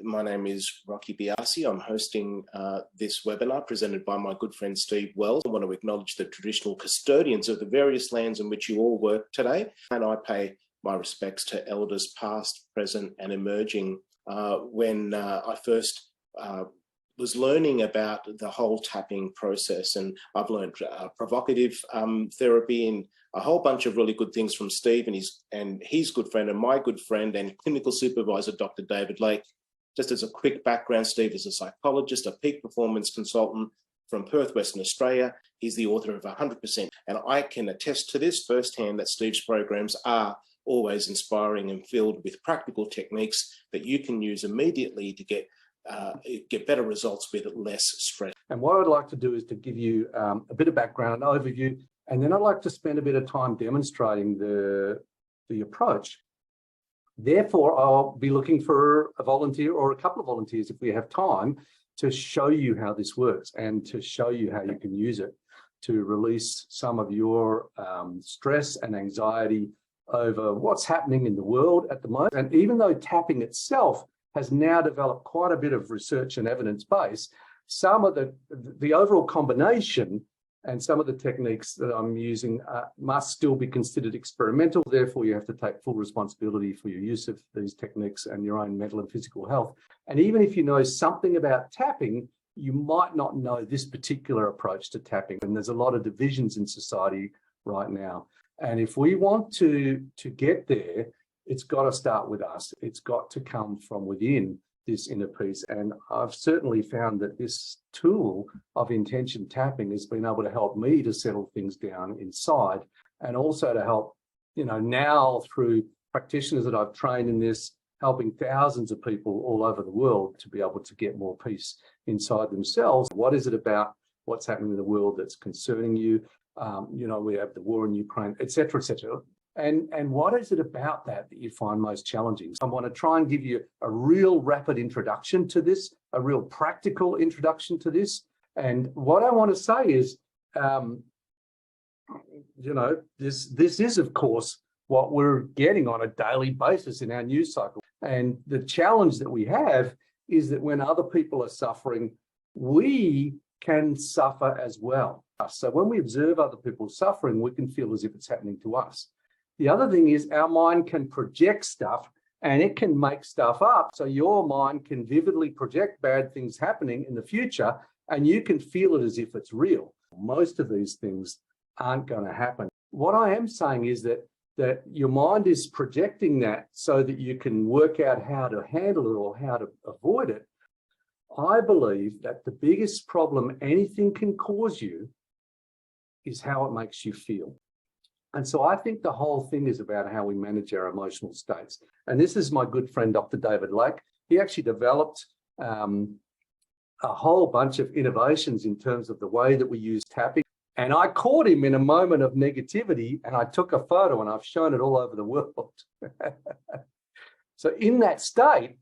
My name is Rocky Biasi. I'm hosting this webinar presented by my good friend Steve Wells. I want to acknowledge the traditional custodians of the various lands in which you all work today, and I pay my respects to elders past, present and emerging. When I first was learning about the whole tapping process, and I've learned provocative therapy and a whole bunch of really good things from Steve and his good friend and my good friend and clinical supervisor, Dr. David Lake. Just as a quick background, Steve is a psychologist, a peak performance consultant from Perth, Western Australia. He's the author of 100%. And I can attest to this firsthand that Steve's programs are always inspiring and filled with practical techniques that you can use immediately to get better results with less stress. And what I'd like to do is to give you a bit of background, an overview, and then I'd like to spend a bit of time demonstrating the approach. Therefore, I'll be looking for a volunteer or a couple of volunteers if we have time to show you how this works and to show you how you can use it to release some of your stress and anxiety over what's happening in the world at the moment. And even though tapping itself has now developed quite a bit of research and evidence base, some of the overall combination and some of the techniques that I'm using must still be considered experimental. Therefore, you have to take full responsibility for your use of these techniques and your own mental and physical health. And even if you know something about tapping, you might not know this particular approach to tapping. And there's a lot of divisions in society right now. And if we want to get there, it's got to start with us. It's got to come from within this inner peace. And I've certainly found that this tool of intention tapping has been able to help me to settle things down inside, and also to help, now through practitioners that I've trained in this, helping thousands of people all over the world to be able to get more peace inside themselves. What is it about what's happening in the world that's concerning you? We have the war in Ukraine, et cetera, et cetera. And what is it about that you find most challenging? So I want to try and give you a real rapid introduction to this, a real practical introduction to this. And what I want to say is, this is, of course, what we're getting on a daily basis in our news cycle. And the challenge that we have is that when other people are suffering, we can suffer as well. So when we observe other people suffering, we can feel as if it's happening to us. The other thing is our mind can project stuff and it can make stuff up. So your mind can vividly project bad things happening in the future and you can feel it as if it's real. Most of these things aren't going to happen. What I am saying is that your mind is projecting that so that you can work out how to handle it or how to avoid it. I believe that the biggest problem anything can cause you is how it makes you feel. And so I think the whole thing is about how we manage our emotional states. And this is my good friend, Dr. David Lake. He actually developed a whole bunch of innovations in terms of the way that we use tapping. And I caught him in a moment of negativity and I took a photo and I've shown it all over the world. So in that state,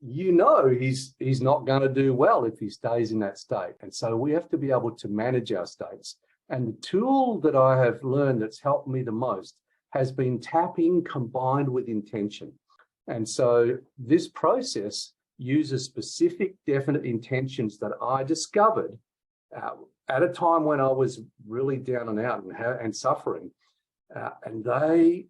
he's not going to do well if he stays in that state. And so we have to be able to manage our states. And the tool that I have learned that's helped me the most has been tapping combined with intention. And so this process uses specific, definite intentions that I discovered at a time when I was really down and out and suffering. And they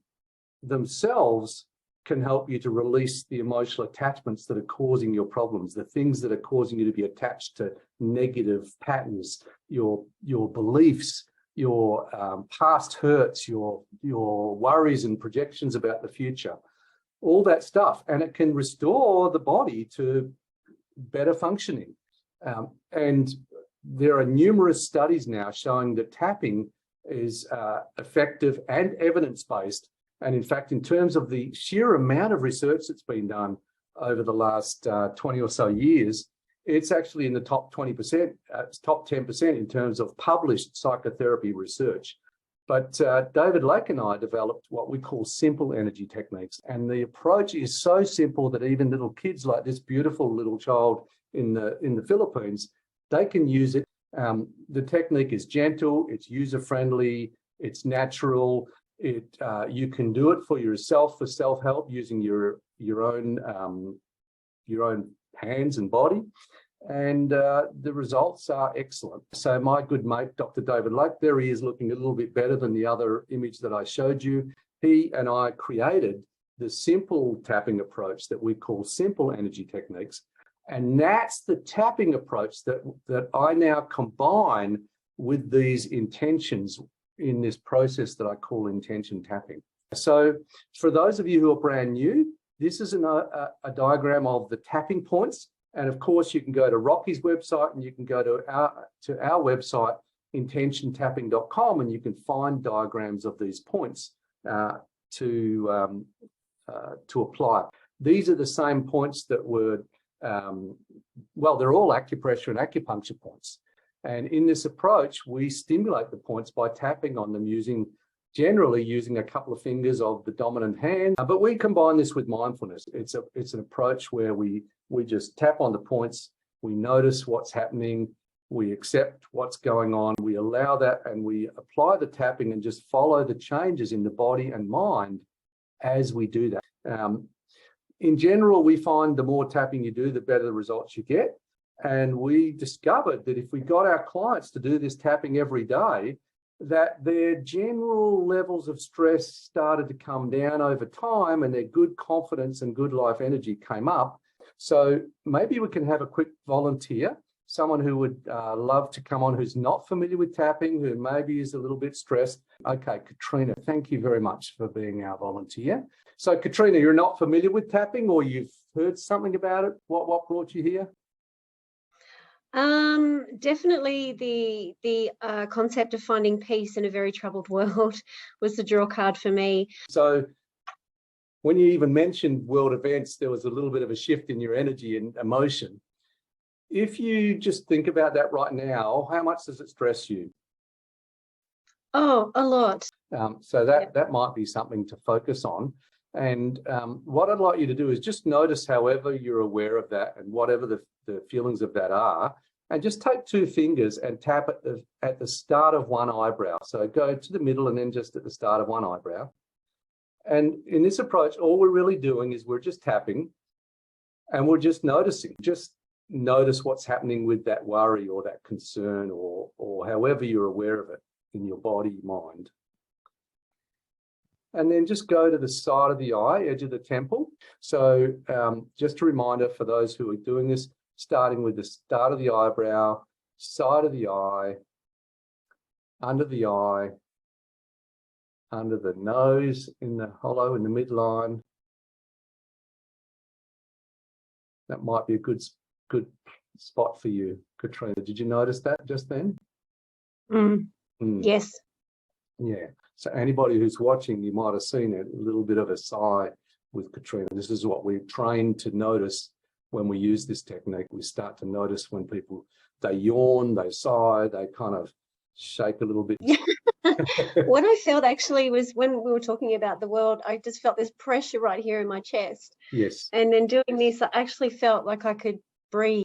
themselves can help you to release the emotional attachments that are causing your problems, the things that are causing you to be attached to negative patterns, your beliefs, your past hurts, your worries and projections about the future, all that stuff. And it can restore the body to better functioning. And there are numerous studies now showing that tapping is effective and evidence-based. And in fact, in terms of the sheer amount of research that's been done over the last 20 or so years, it's actually in the top 20%, top 10% in terms of published psychotherapy research. But David Lake and I developed what we call simple energy techniques. And the approach is so simple that even little kids like this beautiful little child in the Philippines, they can use it. The technique is gentle, it's user-friendly, it's natural. You can do it for yourself, for self-help, using your own your own hands and body. And the results are excellent. So my good mate, Dr. David Lake, there he is looking a little bit better than the other image that I showed you. He and I created the simple tapping approach that we call simple energy techniques. And that's the tapping approach that I now combine with these intentions in this process that I call intention tapping. So for those of you who are brand new, this is a diagram of the tapping points. And of course, you can go to Rocky's website and you can go to our website, intentiontapping.com, and you can find diagrams of these points to apply. These are the same points that were, well, they're all acupressure and acupuncture points. And in this approach, we stimulate the points by tapping on them generally using a couple of fingers of the dominant hand, but we combine this with mindfulness. It's an approach where we just tap on the points, we notice what's happening, we accept what's going on, we allow that, and we apply the tapping and just follow the changes in the body and mind as we do that. In general, we find the more tapping you do, the better the results you get. And we discovered that if we got our clients to do this tapping every day, that their general levels of stress started to come down over time and their good confidence and good life energy came up. So maybe we can have a quick volunteer, someone who would love to come on who's not familiar with tapping, who maybe is a little bit stressed. Okay, Katrina, thank you very much for being our volunteer. So Katrina, you're not familiar with tapping, or you've heard something about it? What brought you here? Definitely the concept of finding peace in a very troubled world was the draw card for me. So when you even mentioned world events, there was a little bit of a shift in your energy and emotion. If you just think about that right now, how much does it stress you? Oh, a lot. So that might be something to focus on. And what I'd like you to do is just notice however you're aware of that and whatever the feelings of that are, and just take two fingers and tap at the start of one eyebrow. So go to the middle and then just at the start of one eyebrow. And in this approach, all we're really doing is we're just tapping and we're just noticing. Just notice what's happening with that worry or that concern or however you're aware of it in your body, mind. And then just go to the side of the eye, edge of the temple. So just a reminder for those who are doing this, starting with the start of the eyebrow, side of the eye, under the nose, in the hollow, in the midline. That might be a good spot for you, Katrina. Did you notice that just then? Yes. Yeah. So anybody who's watching, you might have seen a little bit of a sigh with Katrina. This is what we're trained to notice when we use this technique. We start to notice when people, they yawn, they sigh, they kind of shake a little bit. What I felt actually was when we were talking about the world, I just felt this pressure right here in my chest. Yes. And then doing this, I actually felt like I could breathe.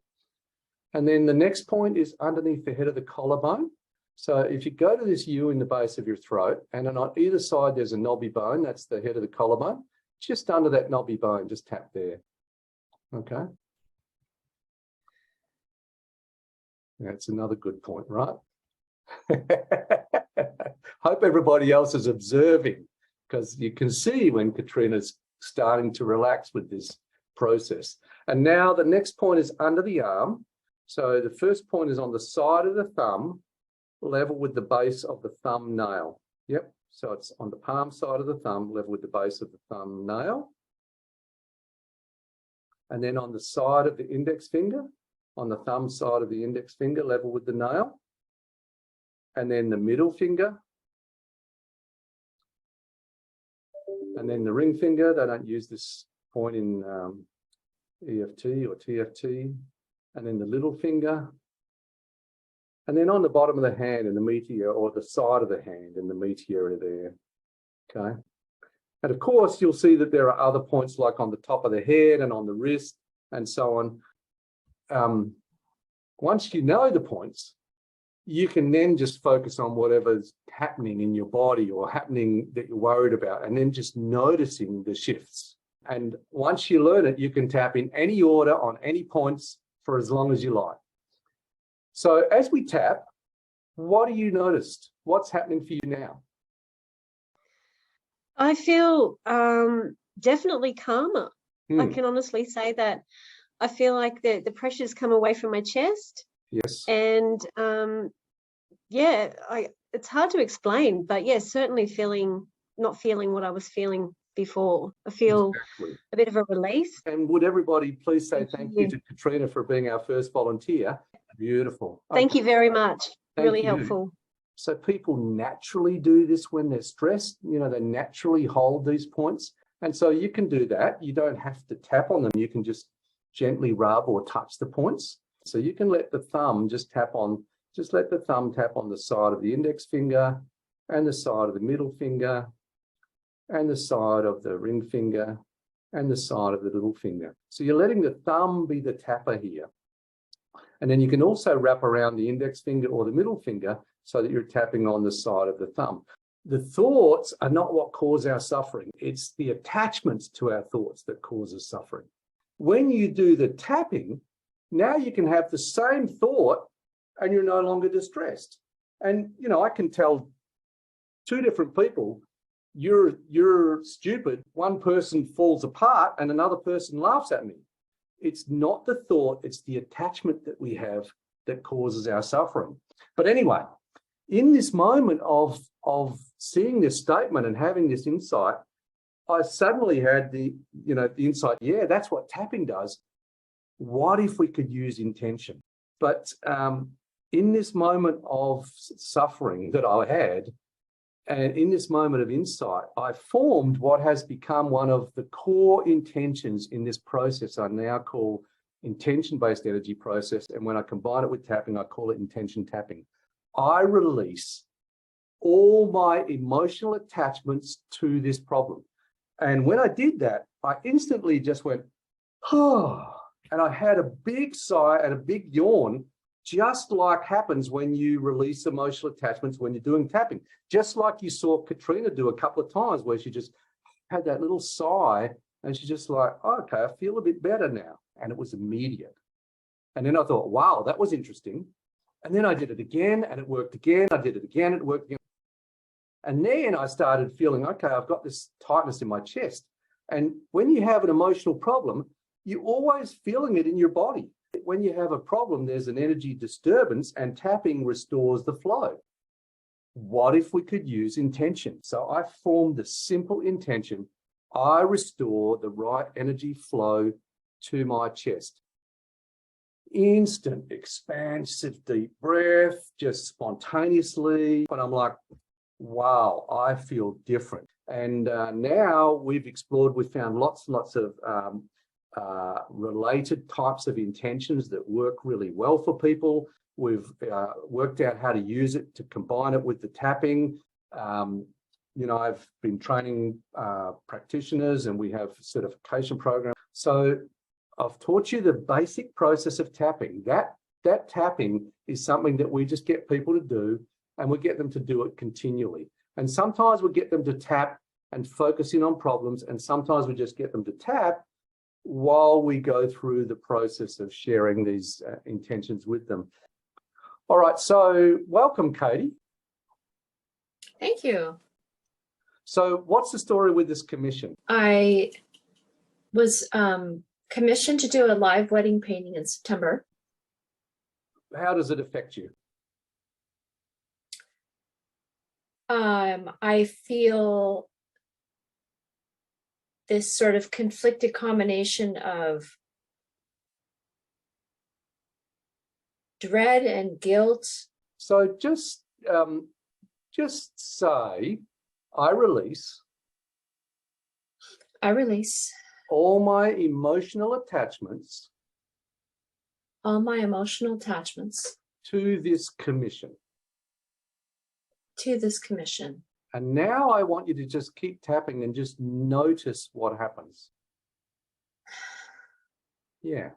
And then the next point is underneath the head of the collarbone. So if you go to this U in the base of your throat, and on either side there's a knobby bone, that's the head of the collarbone, just under that knobby bone, just tap there. Okay. That's another good point, right? Hope everybody else is observing, because you can see when Katrina's starting to relax with this process. And now the next point is under the arm. So the first point is on the side of the thumb, level with the base of the thumbnail. Yep, so it's on the palm side of the thumb, level with the base of the thumbnail. And then on the side of the index finger, on the thumb side of the index finger, level with the nail. And then the middle finger. And then the ring finger. They don't use this point in EFT or TFT. And then the little finger. And then on the bottom of the hand in the meaty or the side of the hand in the meaty area there. Okay. And of course, you'll see that there are other points like on the top of the head and on the wrist and so on. Once you know the points, you can then just focus on whatever's happening in your body or happening that you're worried about, and then just noticing the shifts. And once you learn it, you can tap in any order on any points for as long as you like. So as we tap, what do you notice? What's happening for you now? I feel definitely calmer. I can honestly say that. I feel like the pressure's come away from my chest. Yes. And yeah, it's hard to explain, but yeah, certainly not feeling what I was feeling before. I feel a bit of a release. And would everybody please say thank you to Katrina for being our first volunteer? Beautiful. Thank you very much. Really helpful. So people naturally do this when they're stressed. You know, they naturally hold these points. And so you can do that. You don't have to tap on them. You can just gently rub or touch the points. So you can let the thumb let the thumb tap on the side of the index finger and the side of the middle finger and the side of the ring finger and the side of the little finger. So you're letting the thumb be the tapper here. And then you can also wrap around the index finger or the middle finger so that you're tapping on the side of the thumb. The thoughts are not what cause our suffering. It's the attachments to our thoughts that causes suffering. When you do the tapping, now you can have the same thought and you're no longer distressed. And, you know, I can tell two different people, you're stupid. One person falls apart and another person laughs at me. It's not the thought, it's the attachment that we have that causes our suffering. But anyway, in this moment of seeing this statement and having this insight, I suddenly had the insight, yeah, that's what tapping does. What if we could use intention? But in this moment of suffering that I had, and in this moment of insight, I formed what has become one of the core intentions in this process I now call intention-based energy process. And when I combine it with tapping, I call it intention tapping. I release all my emotional attachments to this problem. And when I did that, I instantly just went, oh, and I had a big sigh and a big yawn, just like happens when you release emotional attachments when you're doing tapping. Just like you saw Katrina do a couple of times where she just had that little sigh and she's just like, oh, okay, I feel a bit better now. And it was immediate. And then I thought, wow, that was interesting. And then I did it again and it worked again. I did it again, it worked again. And then I started feeling, okay, I've got this tightness in my chest. And when you have an emotional problem, you're always feeling it in your body. When you have a problem, there's an energy disturbance and tapping restores the flow. What if we could use intention? So I formed the simple intention, I restore the right energy flow to my chest. Instant, expansive, deep breath, just spontaneously. And I'm like, wow, I feel different. And now we've explored, we've found lots and lots of related types of intentions that work really well for people. We've worked out how to use it to combine it with the tapping. You know, I've been training practitioners and we have certification programs. So I've taught you the basic process of tapping. That tapping is something that we just get people to do, and we get them to do it continually. And sometimes we get them to tap and focus in on problems, and sometimes we just get them to tap while we go through the process of sharing these intentions with them. All right, so welcome, Cody. Thank you. So what's the story with this commission? I was commissioned to do a live wedding painting in September. How does it affect you? I feel this sort of conflicted combination of dread and guilt. So just say, I release all my emotional attachments to this commission. And now I want you to just keep tapping and just notice what happens. Yeah.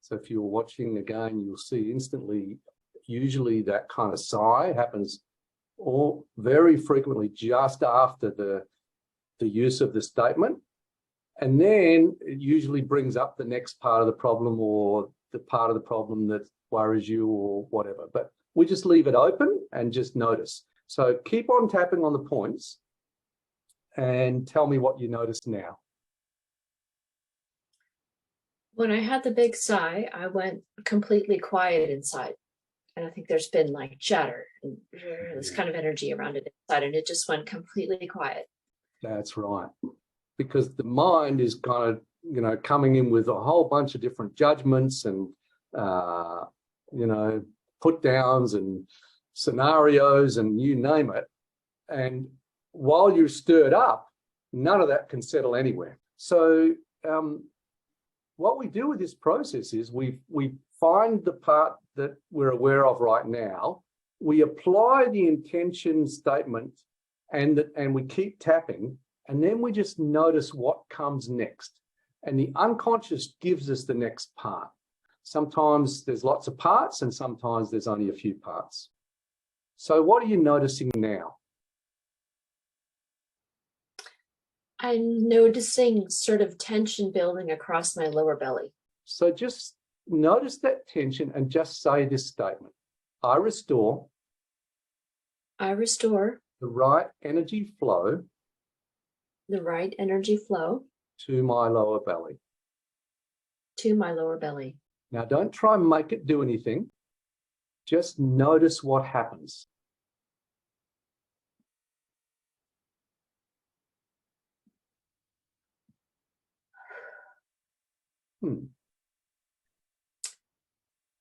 So if you're watching again, you'll see instantly, usually that kind of sigh happens or very frequently just after the use of the statement. And then it usually brings up the next part of the problem or the part of the problem that worries you or whatever. But we just leave it open and just notice. So keep on tapping on the points and tell me what you notice now. When I had the big sigh, I went completely quiet inside. And I think there's been like chatter and this kind of energy around it inside, and it just went completely quiet. That's right. Because the mind is kind of, you know, coming in with a whole bunch of different judgments and, you know, put downs and scenarios and you name it. And while you're stirred up, none of that can settle anywhere. So what we do with this process is we find the part that we're aware of right now, we apply the intention statement and we keep tapping, and then we just notice what comes next. And the unconscious gives us the next part. Sometimes there's lots of parts and sometimes there's only a few parts. So what are you noticing now? I'm noticing sort of tension building across my lower belly. So just notice that tension and just say this statement. I restore the right energy flow to my lower belly. Now don't try and make it do anything. Just notice what happens.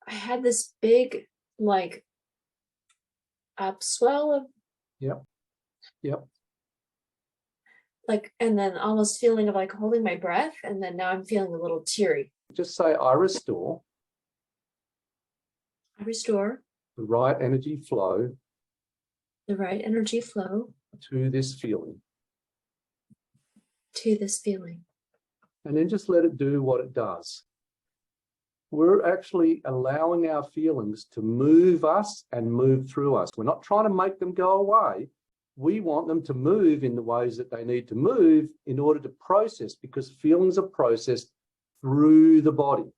I had this big, like, upswell of. Yep. Like, and then almost feeling of like holding my breath. And then now I'm feeling a little teary. Just say, I restore the right energy flow to this feeling. And then just let it do what it does. We're actually allowing our feelings to move us and move through us. We're not trying to make them go away. We want them to move in the ways that they need to move in order to process, because feelings are processed through the body.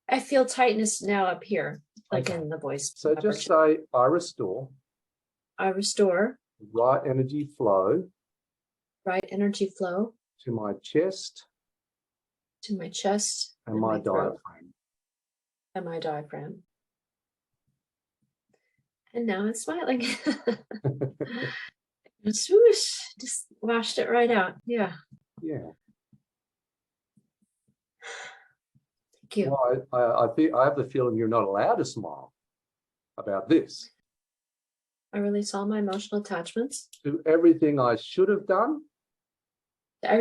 I feel tightness now up here, like in the voice. So just say, I restore right energy flow to my chest and my diaphragm. And now I'm smiling. Swoosh, just washed it right out. Yeah. Thank you. Well, I have the feeling you're not allowed to smile about this. I release all my emotional attachments To everything I should have done. And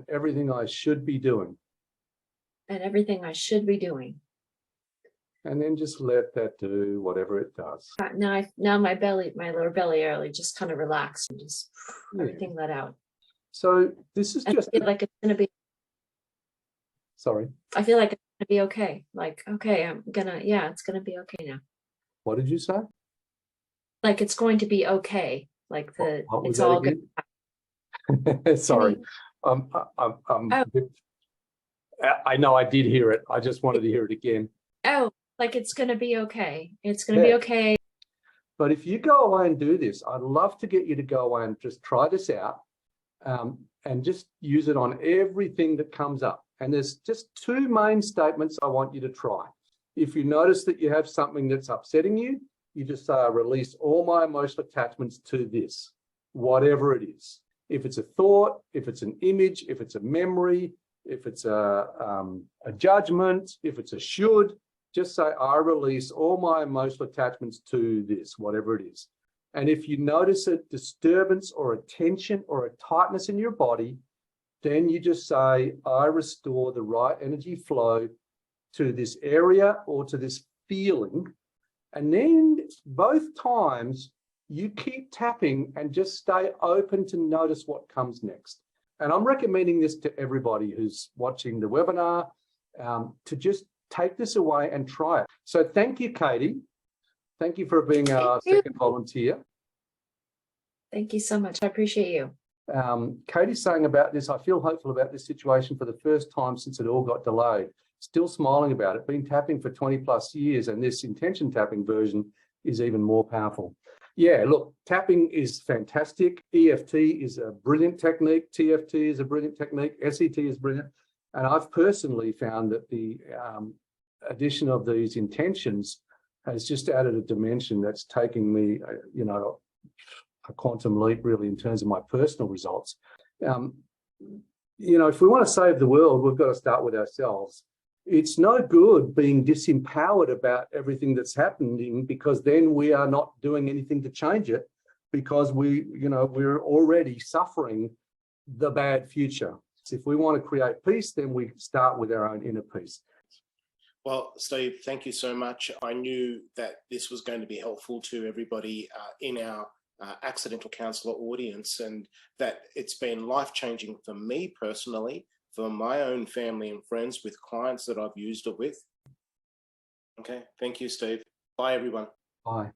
everything I should be doing. And then just let that do whatever it does. Now my lower belly area just kind of relaxed and just everything let out. So this is just. I feel like it's going to be. Sorry. I feel like it's going to be okay. Like, okay, it's going to be okay now. What did you say? Like it's going to be okay. Like it's all good. Sorry. I know I did hear it. I just wanted to hear it again. Oh, like it's going to be okay. It's going to be okay. But if you go away and do this, I'd love to get you to go away and just try this out and just use it on everything that comes up. And there's just two main statements I want you to try. If you notice that you have something that's upsetting you, you just say, I release all my emotional attachments to this, whatever it is. If it's a thought, if it's an image, if it's a memory, if it's a judgment, if it's a should, just say, I release all my emotional attachments to this, whatever it is. And if you notice a disturbance or a tension or a tightness in your body, then you just say, I restore the right energy flow to this area or to this feeling. And then both times you keep tapping and just stay open to notice what comes next. And I'm recommending this to everybody who's watching the webinar to just take this away and try it. So thank you, Katie. Thank you for being our second volunteer. Thank you so much. I appreciate you. Cody's saying about this, I feel hopeful about this situation for the first time since it all got delayed. Still smiling about it. Been tapping for 20+ years, and this intention tapping version is even more powerful. Yeah, look, tapping is fantastic. EFT is a brilliant technique. TFT is a brilliant technique. SET is brilliant. And I've personally found that the addition of these intentions has just added a dimension that's taking me, you know, a quantum leap really in terms of my personal results. You know, if we want to save the world, we've got to start with ourselves. It's no good being disempowered about everything that's happening, because then we are not doing anything to change it, because we're already suffering the bad future. So if we want to create peace, then we start with our own inner peace. Well, Steve, thank you so much. I knew that this was going to be helpful to everybody in our accidental counsellor audience, and that it's been life-changing for me personally, for my own family and friends, with clients that I've used it with. Okay, thank you, Steve. Bye, everyone. Bye.